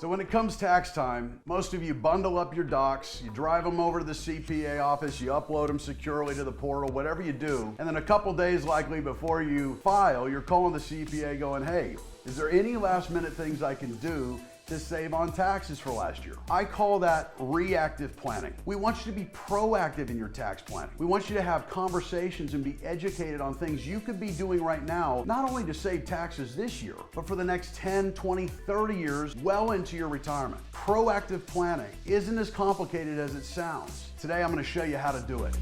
So when it comes tax time, most of you bundle up your docs, you drive them over to the CPA office, you upload them securely to the portal, whatever you do, and then a couple days likely before you file, you're calling the CPA going, hey, is there any last minute things I can do to save on taxes for last year? I call that reactive planning. We want you to be proactive in your tax planning. We want you to have conversations and be educated on things you could be doing right now, not only to save taxes this year, but for the next 10, 20, 30 years, well into your retirement. Proactive planning isn't as complicated as it sounds. Today, I'm going to show you how to do it.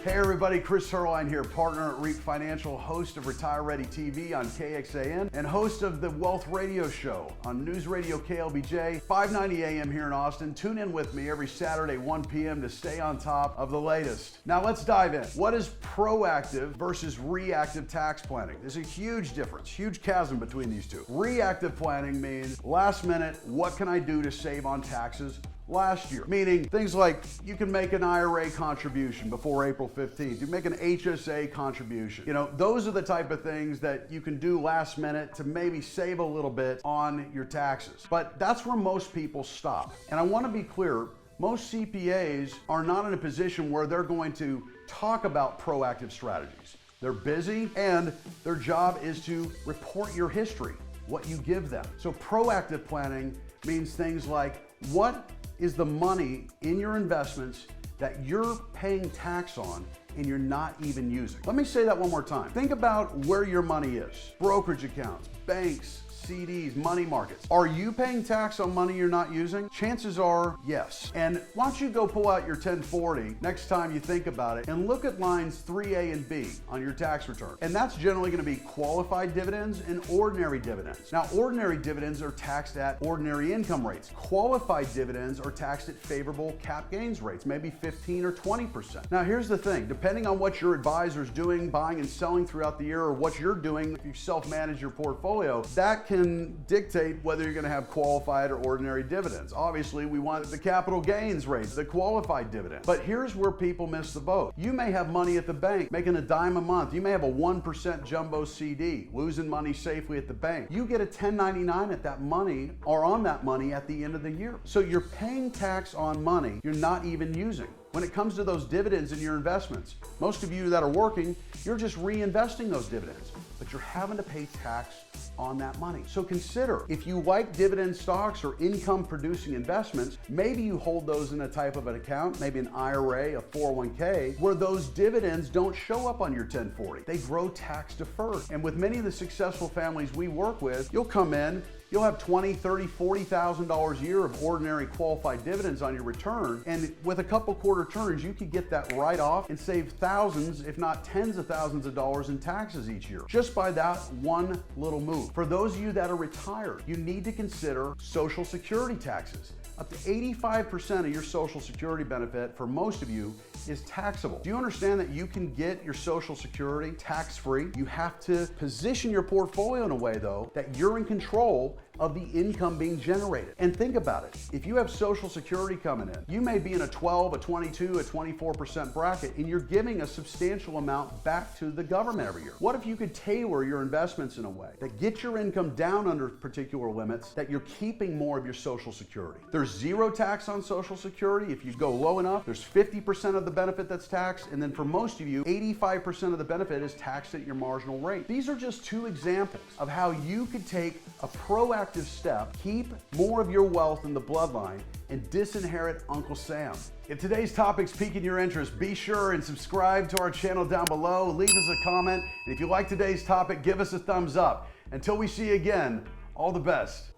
Hey everybody, Chris Heerlein here, partner at REAP Financial, host of Retire Ready TV on KXAN, and host of the Wealth Radio Show on News Radio KLBJ, 590 AM here in Austin. Tune in with me every Saturday, 1 p.m. to stay on top of the latest. Now let's dive in. What is proactive versus reactive tax planning? There's a huge difference, huge chasm between these two. Reactive planning means last minute, what can I do to save on taxes last year? Meaning things like you can make an IRA contribution before April 15th. You make an HSA contribution. You know, those are the type of things that you can do last minute to maybe save a little bit on your taxes. But that's where most people stop. And I want to be clear, most CPAs are not in a position where they're going to talk about proactive strategies. They're busy and their job is to report your history, what you give them. So proactive planning means things like, what is the money in your investments that you're paying tax on and you're not even using? Let me say that one more time. Think about where your money is. Brokerage accounts, banks, CDs, money markets. Are you paying tax on money you're not using? Chances are yes. And why don't you go pull out your 1040 next time you think about it and look at lines 3A and B on your tax return. And that's generally going to be qualified dividends and ordinary dividends. Now, ordinary dividends are taxed at ordinary income rates. Qualified dividends are taxed at favorable cap gains rates, maybe 15 or 20%. Now, here's the thing. Depending on what your advisor's doing, buying and selling throughout the year, or what you're doing, if you self-manage your portfolio, that can dictate whether you're going to have qualified or ordinary dividends. Obviously, we want the capital gains rates, the qualified dividend. But here's where people miss the boat. You may have money at the bank, making a dime a month. You may have a 1% jumbo CD, losing money safely at the bank. You get a 1099 at that money or on that money at the end of the year. So you're paying tax on money you're not even using. When it comes to those dividends in your investments, most of you that are working, you're just reinvesting those dividends, but you're having to pay tax on that money. So consider, if you like dividend stocks or income producing investments, maybe you hold those in a type of an account, maybe an IRA, a 401k, where those dividends don't show up on your 1040. They grow tax deferred. And with many of the successful families we work with, you'll come in, you'll have $20,000, $30,000, $40,000 a year of ordinary qualified dividends on your return. And with a couple quarter turns, you could get that right off and save thousands, if not tens of thousands of dollars in taxes each year, just by that one little move. For those of you that are retired, you need to consider Social Security taxes. Up to 85% of your Social Security benefit for most of you is taxable. Do you understand that you can get your Social Security tax-free? You have to position your portfolio in a way, though, that you're in control of the income being generated. And think about it. If you have Social Security coming in, you may be in a 12, a 22, a 24% bracket, and you're giving a substantial amount back to the government every year. What if you could tailor your investments in a way that gets your income down under particular limits, that you're keeping more of your Social Security? There's zero tax on Social Security. If you go low enough, there's 50% of the benefit that's taxed, and then for most of you, 85% of the benefit is taxed at your marginal rate. These are just two examples of how you could take a proactive step, keep more of your wealth in the bloodline, and disinherit Uncle Sam. If today's topic's piquing your interest, be sure and subscribe to our channel down below, leave us a comment, and if you like today's topic, give us a thumbs up. Until we see you again, all the best.